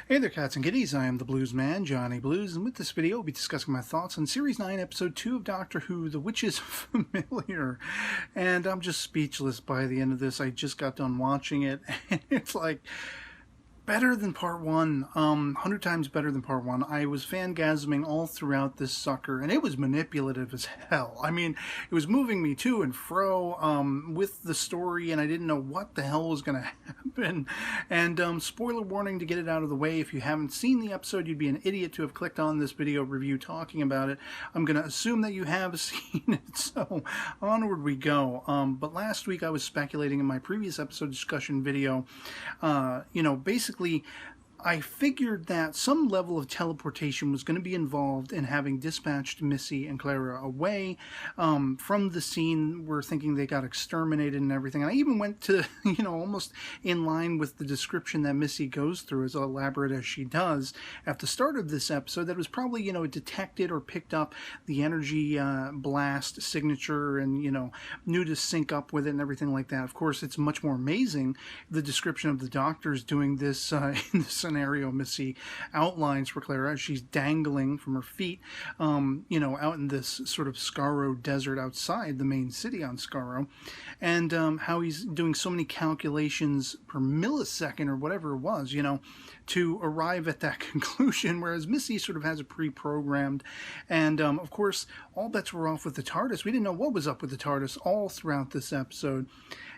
Hey there, cats and kitties. I am the Blues Man, Johnny Blues, and with this video, we'll be discussing my thoughts on Series 9, Episode 2 of Doctor Who, The Witch is Familiar. And I'm just speechless by the end of this. I just got done watching it, and it's like better than part one, 100 times better than part one. I was fangasming all throughout this sucker, and it was manipulative as hell. I mean, it was moving me to and fro with the story, and I didn't know what the hell was going to happen. And spoiler warning to get it out of the way, if you haven't seen the episode, you'd be an idiot to have clicked on this video review talking about it. I'm going to assume that you have seen it, so onward we go. But last week I was speculating in my previous episode discussion video, basically I figured that some level of teleportation was going to be involved in having dispatched Missy and Clara away from the scene. We're thinking they got exterminated and everything. And I even went to, almost in line with the description that Missy goes through, as elaborate as she does at the start of this episode, that it was probably, detected or picked up the energy blast signature and, knew to sync up with it and everything like that. Of course, it's much more amazing, the description of the doctors doing this in this scenario Missy outlines for Clara as she's dangling from her feet, out in this sort of Skaro desert outside the main city on Skaro, and how he's doing so many calculations per millisecond or whatever it was, to arrive at that conclusion, whereas Missy sort of has it pre-programmed. And of course, all bets were off with the TARDIS. We didn't know what was up with the TARDIS all throughout this episode,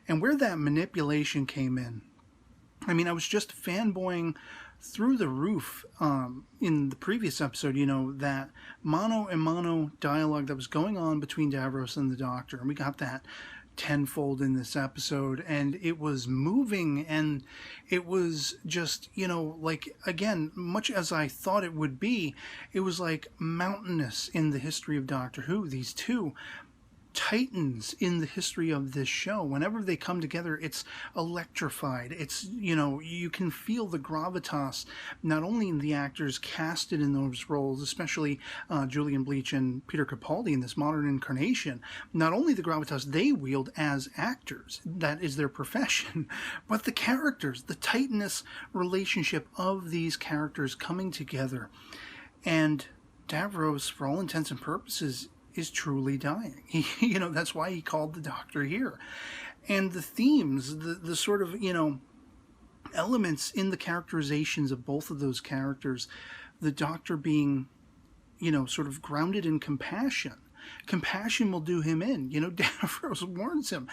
and where that manipulation came in. I mean, I was just fanboying through the roof in the previous episode, that mano-a-mano dialogue that was going on between Davros and the Doctor. And we got that tenfold in this episode, and it was moving, and it was just, again, much as I thought it would be, it was like mountainous in the history of Doctor Who. These two titans in the history of this show, whenever they come together, it's electrified. It's, you can feel the gravitas, not only in the actors casted in those roles, especially Julian Bleach and Peter Capaldi in this modern incarnation, not only the gravitas they wield as actors, that is their profession, but the characters, the titanous relationship of these characters coming together. And Davros, for all intents and purposes, is truly dying. That's why he called the Doctor here. And the themes, the sort of, elements in the characterizations of both of those characters, the Doctor being, sort of grounded in compassion. Compassion will do him in. Davros warns him,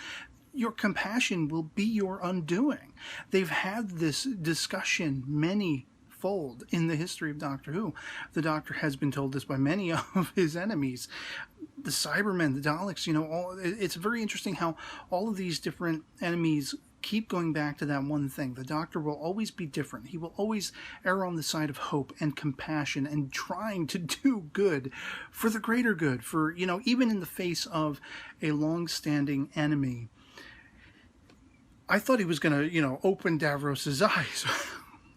your compassion will be your undoing. They've had this discussion many-fold in the history of Doctor Who. The Doctor has been told this by many of his enemies. The Cybermen, the Daleks, it's very interesting how all of these different enemies keep going back to that one thing. The Doctor will always be different. He will always err on the side of hope and compassion and trying to do good for the greater good, for, even in the face of a long-standing enemy. I thought he was going to, open Davros's eyes.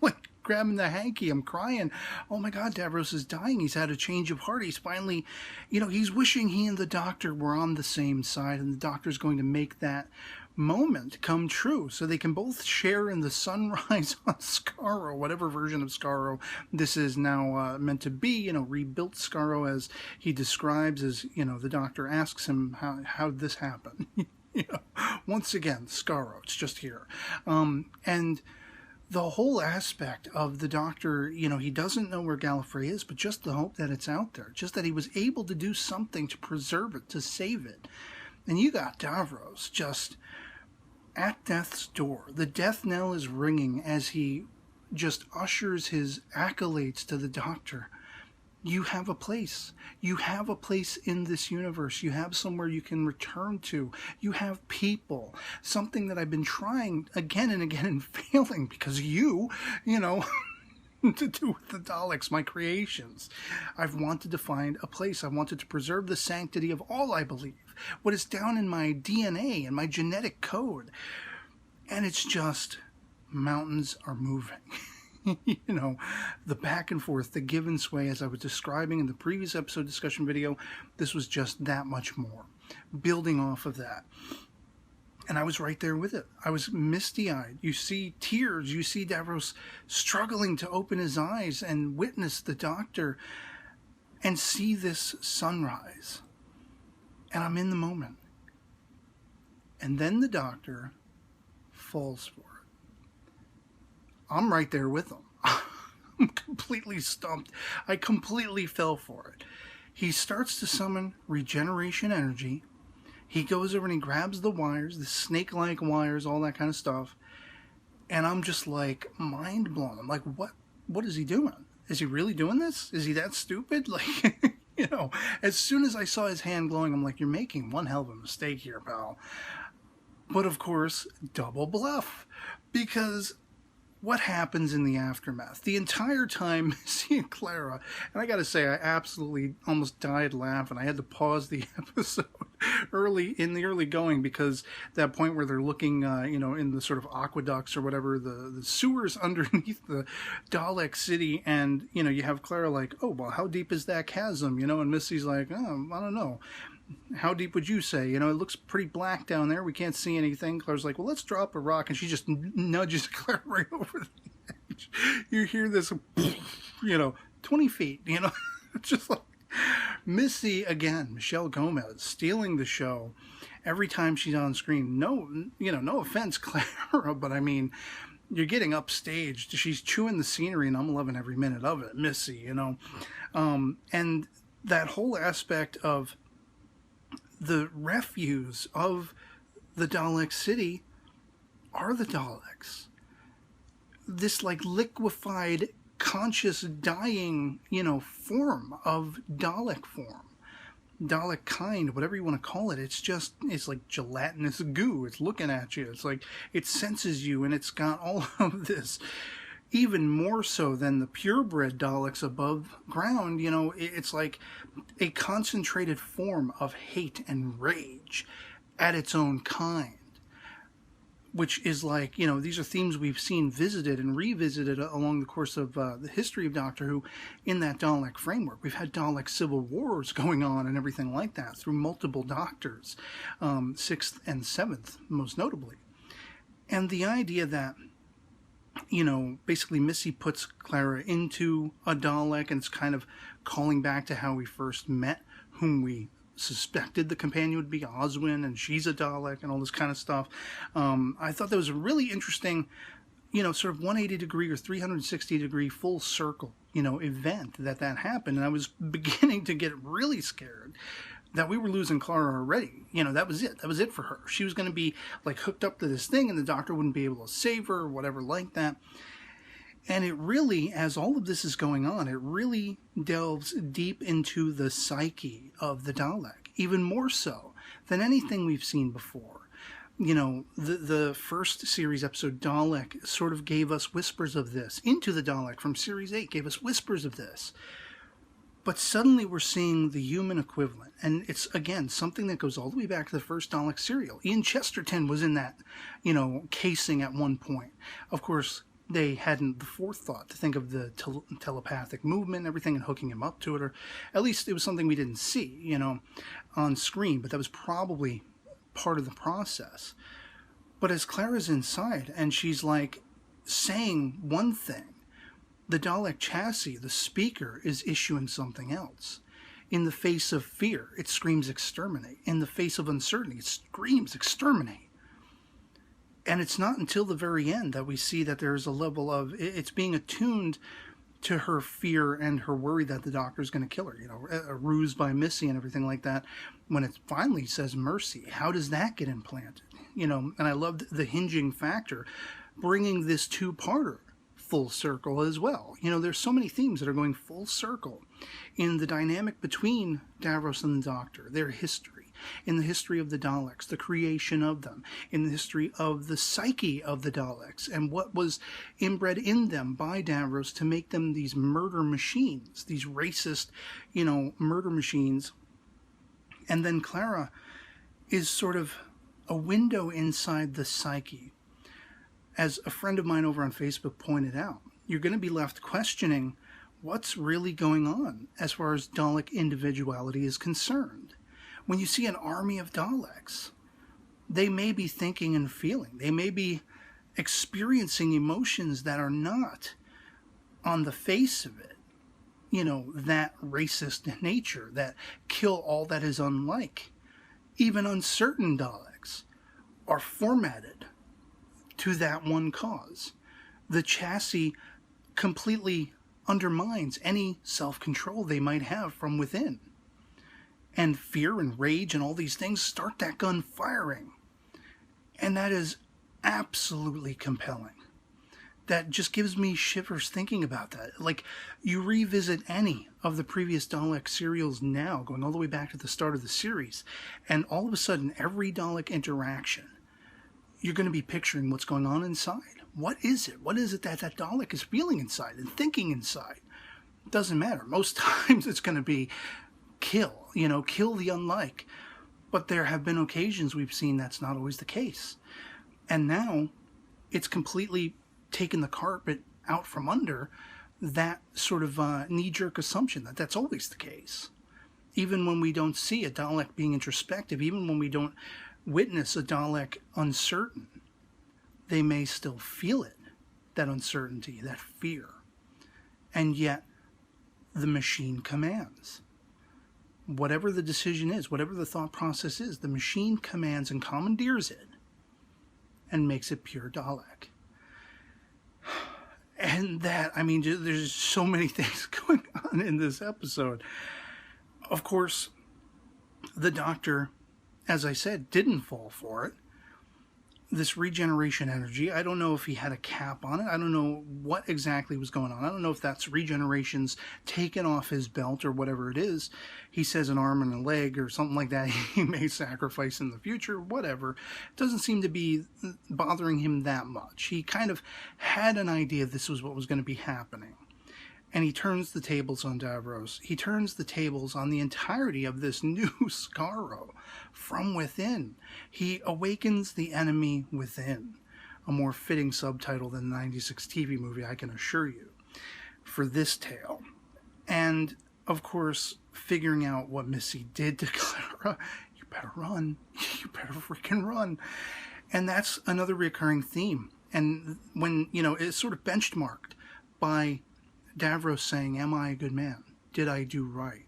Like, grabbing the hanky, I'm crying. Oh my God, Davros is dying. He's had a change of heart. He's finally, he's wishing he and the Doctor were on the same side, and the Doctor's going to make that moment come true so they can both share in the sunrise on Skaro, whatever version of Skaro this is now meant to be, rebuilt Skaro, as he describes, as, the Doctor asks him how'd this happen. Once again, Skaro, it's just here. And the whole aspect of the Doctor, he doesn't know where Gallifrey is, but just the hope that it's out there, just that he was able to do something to preserve it, to save it. And you got Davros just at death's door. The death knell is ringing as he just ushers his accolades to the Doctor. You have a place. You have a place in this universe. You have somewhere you can return to. You have people. Something that I've been trying again and again and failing because to do with the Daleks, my creations. I've wanted to find a place. I wanted to preserve the sanctity of all I believe, what is down in my DNA and my genetic code. And it's just, mountains are moving. The back and forth, the give and sway, as I was describing in the previous episode discussion video, this was just that much more. Building off of that. And I was right there with it. I was misty-eyed. You see tears. You see Davros struggling to open his eyes and witness the doctor and see this sunrise. And I'm in the moment. And then the doctor falls for it. I'm right there with him. I'm completely stumped. I completely fell for it. He starts to summon regeneration energy. He goes over and he grabs the wires, the snake-like wires, all that kind of stuff. And I'm just like mind blown. I'm like, what is he doing? Is he really doing this? Is he that stupid? Like, you know, as soon as I saw his hand glowing, I'm like, you're making one hell of a mistake here, pal. But of course, double bluff. Because what happens in the aftermath? The entire time, Missy and Clara, and I gotta say, I absolutely almost died laughing. I had to pause the episode in the early going, because that point where they're looking, you know, in the sort of aqueducts or whatever, the sewers underneath the Dalek city, and, you know, you have Clara like, oh, well, how deep is that chasm, you know, and Missy's like, oh, I don't know. How deep would you say? You know, it looks pretty black down there. We can't see anything. Claire's like, well, let's drop a rock. And she just nudges Claire right over the edge. You hear this, you know, 20 feet, you know, just like Missy, again, Michelle Gomez, stealing the show every time she's on screen. No, you know, no offense, Clara, but I mean, you're getting upstaged. She's chewing the scenery, and I'm loving every minute of it. Missy, you know. And that whole aspect of the refuse of the Dalek city are the Daleks. This like liquefied, conscious, dying, you know, form of Dalek form. Dalek kind, whatever you want to call it. It's like gelatinous goo. It's looking at you. It's like it senses you, and it's got all of this. Even more so than the purebred Daleks above ground, you know, it's like a concentrated form of hate and rage at its own kind. Which is like, you know, these are themes we've seen visited and revisited along the course of the history of Doctor Who in that Dalek framework. We've had Dalek civil wars going on and everything like that through multiple Doctors, 6th and 7th most notably. And the idea that, you know, basically Missy puts Clara into a Dalek, and it's kind of calling back to how we first met, whom we suspected the companion would be Oswin, and she's a Dalek, and all this kind of stuff. I thought that was a really interesting, you know, sort of 180 degree or 360 degree full circle, you know, event that happened. And I was beginning to get really scared that we were losing Clara already. You know, that was it. That was it for her. She was going to be like hooked up to this thing, and the Doctor wouldn't be able to save her or whatever like that. And it really, as all of this is going on, it really delves deep into the psyche of the Dalek, even more so than anything we've seen before. You know, the first series episode, Dalek, sort of gave us whispers of this. Into the Dalek from Series 8 gave us whispers of this. But suddenly we're seeing the human equivalent. And it's, again, something that goes all the way back to the first Dalek serial. Ian Chesterton was in that, you know, casing at one point. Of course, they hadn't the forethought to think of the telepathic movement and everything and hooking him up to it. Or at least it was something we didn't see, you know, on screen. But that was probably part of the process. But as Clara's inside and she's like saying one thing, the Dalek chassis, the speaker, is issuing something else. In the face of fear, it screams exterminate. In the face of uncertainty, it screams exterminate. And it's not until the very end that we see that there's a level of, it's being attuned to her fear and her worry that the Doctor's going to kill her, you know, a ruse by Missy and everything like that. When it finally says mercy, how does that get implanted? You know, and I loved the hinging factor, bringing this two-parter full circle as well. You know, there's so many themes that are going full circle in the dynamic between Davros and the Doctor, their history, in the history of the Daleks, the creation of them, in the history of the psyche of the Daleks, and what was inbred in them by Davros to make them these murder machines, these racist, you know, murder machines. And then Clara is sort of a window inside the psyche. As a friend of mine over on Facebook pointed out, you're going to be left questioning what's really going on as far as Dalek individuality is concerned. When you see an army of Daleks, they may be thinking and feeling. They may be experiencing emotions that are not, on the face of it, that racist nature, that kill all that is unlike. Even uncertain Daleks are formatted to that one cause. The chassis completely undermines any self-control they might have from within. And fear and rage and all these things start that gun firing. And that is absolutely compelling. That just gives me shivers thinking about that. Like, you revisit any of the previous Dalek serials now, going all the way back to the start of the series, and all of a sudden, every Dalek interaction, you're going to be picturing what's going on inside. What is it? What is it that that Dalek is feeling inside and thinking inside? It doesn't matter. Most times it's going to be kill, kill the unlike. But there have been occasions we've seen that's not always the case. And now it's completely taken the carpet out from under that sort of knee-jerk assumption that that's always the case. Even when we don't see a Dalek being introspective, even when we don't witness a Dalek uncertain, they may still feel it, that uncertainty, that fear. And yet, the machine commands. Whatever the decision is, whatever the thought process is, the machine commands and commandeers it and makes it pure Dalek. And that, there's so many things going on in this episode. Of course, the Doctor, as I said, didn't fall for it. This regeneration energy, I don't know if he had a cap on it. I don't know what exactly was going on. I don't know if that's regenerations taken off his belt or whatever it is. He says an arm and a leg or something like that he may sacrifice in the future, whatever. It doesn't seem to be bothering him that much. He kind of had an idea this was what was going to be happening. And he turns the tables on Davros. He turns the tables on the entirety of this new Skaro from within. He awakens the enemy within. A more fitting subtitle than the 96 TV movie, I can assure you, for this tale. And, of course, figuring out what Missy did to Clara. You better run. You better freaking run. And that's another recurring theme. And when, it's sort of benchmarked by Davros saying, am I a good man? Did I do right?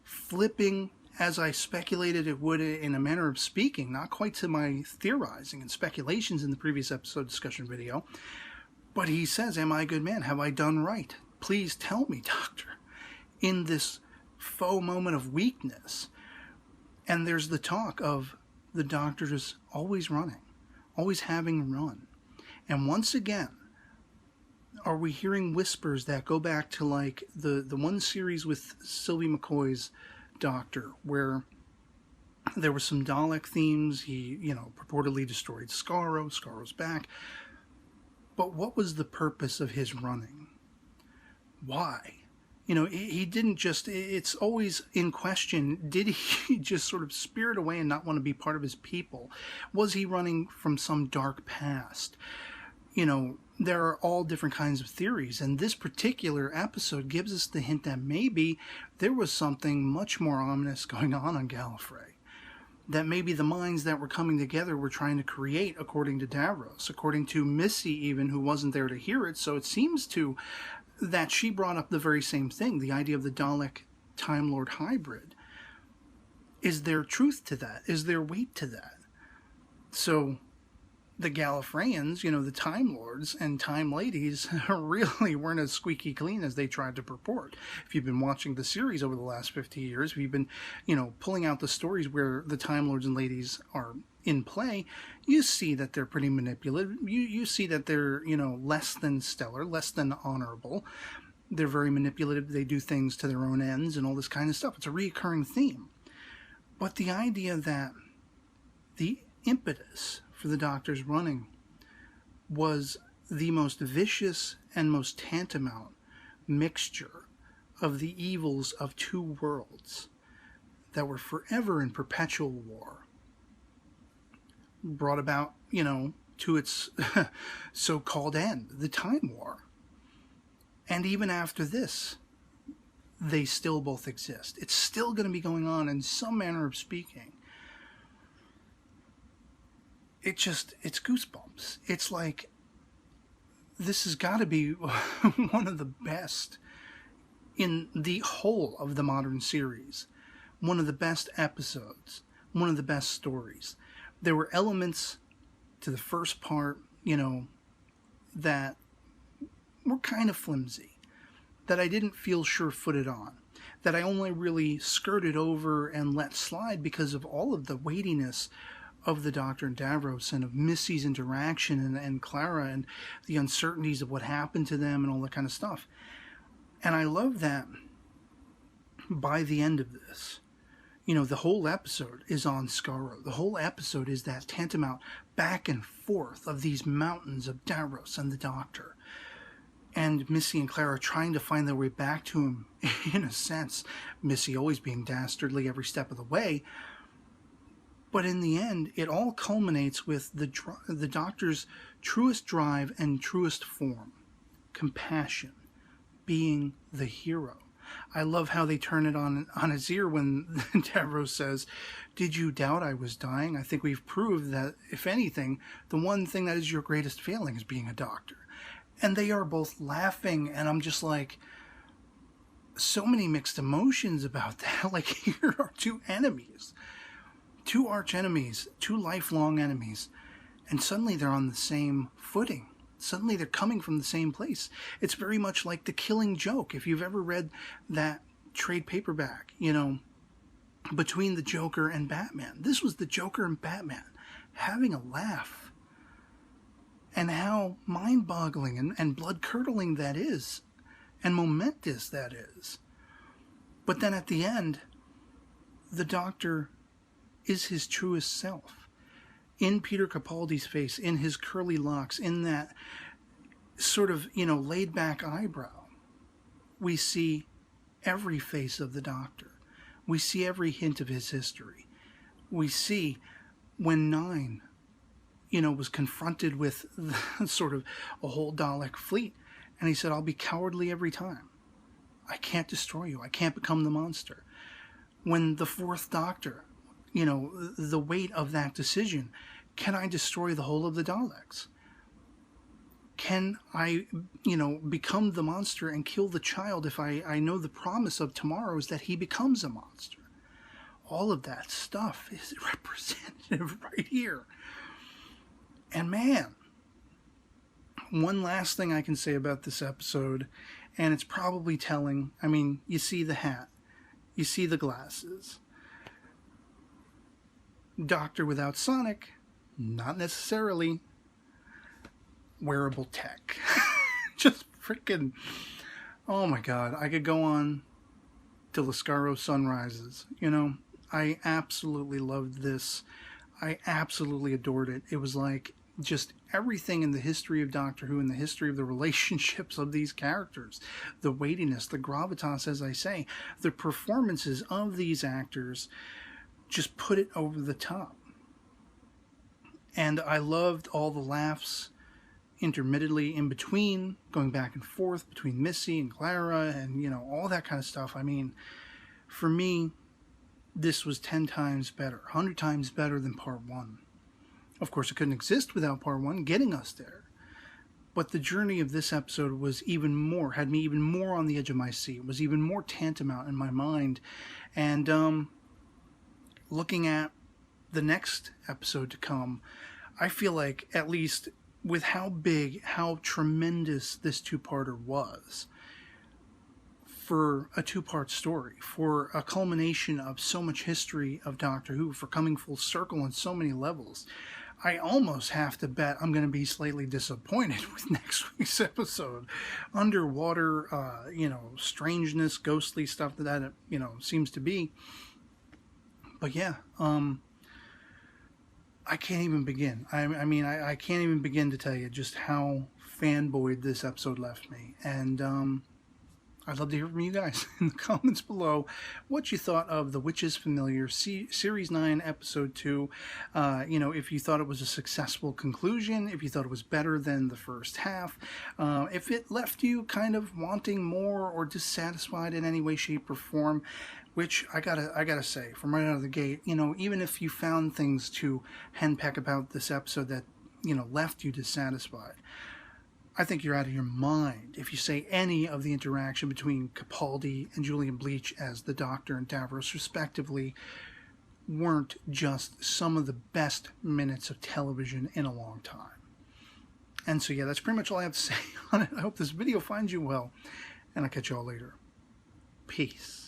Flipping, as I speculated it would in a manner of speaking, not quite to my theorizing and speculations in the previous episode discussion video, but he says, am I a good man? Have I done right? Please tell me, Doctor. In this faux moment of weakness. And there's the talk of the Doctor just always running, always having run. And once again, are we hearing whispers that go back to like the one series with Sylvie McCoy's Doctor, where there were some Dalek themes. He, purportedly destroyed Skaro. Skaro's back. But what was the purpose of his running? Why? He didn't just, it's always in question, did he just sort of spirit away and not want to be part of his people? Was he running from some dark past? There are all different kinds of theories, and this particular episode gives us the hint that maybe there was something much more ominous going on Gallifrey. That maybe the minds that were coming together were trying to create, according to Davros, according to Missy even, who wasn't there to hear it. So it seems that she brought up the very same thing, the idea of the Dalek Time Lord hybrid. Is there truth to that? Is there weight to that? So the Gallifreyans, the Time Lords and Time Ladies, really weren't as squeaky clean as they tried to purport. If you've been watching the series over the last 50 years, if you've been, pulling out the stories where the Time Lords and Ladies are in play, you see that they're pretty manipulative. You see that they're, less than stellar, less than honorable. They're very manipulative. They do things to their own ends and all this kind of stuff. It's a recurring theme. But the idea that the impetus for the Doctor's running was the most vicious and most tantamount mixture of the evils of two worlds that were forever in perpetual war, brought about, to its so-called end, the Time War. And even after this, they still both exist. It's still going to be going on in some manner of speaking. it's goosebumps. It's like, this has got to be one of the best in the whole of the modern series. One of the best episodes. One of the best stories. There were elements to the first part, that were kind of flimsy, that I didn't feel sure-footed on, that I only really skirted over and let slide because of all of the weightiness of the Doctor and Davros and of Missy's interaction and Clara and the uncertainties of what happened to them and all that kind of stuff. And I love that by the end of this, the whole episode is on Skaro. The whole episode is that tantamount back and forth of these mountains of Davros and the Doctor. And Missy and Clara trying to find their way back to him, in a sense. Missy always being dastardly every step of the way. But in the end, it all culminates with the Doctor's truest drive and truest form. Compassion. Being the hero. I love how they turn it on his ear when Davros says, "Did you doubt I was dying? I think we've proved that, if anything, the one thing that is your greatest failing is being a doctor." And they are both laughing, and I'm just like, so many mixed emotions about that. Like, here are two enemies. Two arch enemies. Two lifelong enemies. And suddenly they're on the same footing. Suddenly they're coming from the same place. It's very much like The Killing Joke. If you've ever read that trade paperback, between the Joker and Batman. This was the Joker and Batman having a laugh. And how mind-boggling and blood-curdling that is. And momentous that is. But then at the end, the Doctor is his truest self. In Peter Capaldi's face, in his curly locks, in that sort of, laid-back eyebrow, we see every face of the Doctor. We see every hint of his history. We see when Nine, was confronted with sort of a whole Dalek fleet, and he said, "I'll be cowardly every time. I can't destroy you. I can't become the monster." When the Fourth Doctor, the weight of that decision. Can I destroy the whole of the Daleks? Can I, become the monster and kill the child if I know the promise of tomorrow is that he becomes a monster? All of that stuff is representative right here. And man, one last thing I can say about this episode, and it's probably telling. I mean, you see the hat. You see the glasses. Doctor without Sonic, not necessarily. Wearable tech. Just freaking, oh my god, I could go on till the Skaro sun rises. I absolutely loved this. I absolutely adored it. It was like just everything in the history of Doctor Who, in the history of the relationships of these characters, the weightiness, the gravitas, as I say, the performances of these actors just put it over the top. And I loved all the laughs intermittently in between, going back and forth between Missy and Clara and, all that kind of stuff. I mean, for me, this was 10 times better, 100 times better than part 1. Of course, it couldn't exist without part 1 getting us there. But the journey of this episode was had me even more on the edge of my seat. It was even more tantamount in my mind. And looking at the next episode to come, I feel like, at least with how big, how tremendous this two-parter was, for a two-part story, for a culmination of so much history of Doctor Who, for coming full circle on so many levels, I almost have to bet I'm going to be slightly disappointed with next week's episode. Underwater, strangeness, ghostly stuff that seems to be. But yeah, I can't even begin. I can't even begin to tell you just how fanboyed this episode left me. And I'd love to hear from you guys in the comments below what you thought of The Witches Familiar Series 9, Episode 2. If you thought it was a successful conclusion, if you thought it was better than the first half, if it left you kind of wanting more or dissatisfied in any way, shape, or form, which I gotta say, from right out of the gate, even if you found things to henpeck about this episode that, left you dissatisfied, I think you're out of your mind if you say any of the interaction between Capaldi and Julian Bleach as the Doctor and Davros respectively weren't just some of the best minutes of television in a long time. And so yeah, that's pretty much all I have to say on it. I hope this video finds you well, and I'll catch you all later. Peace.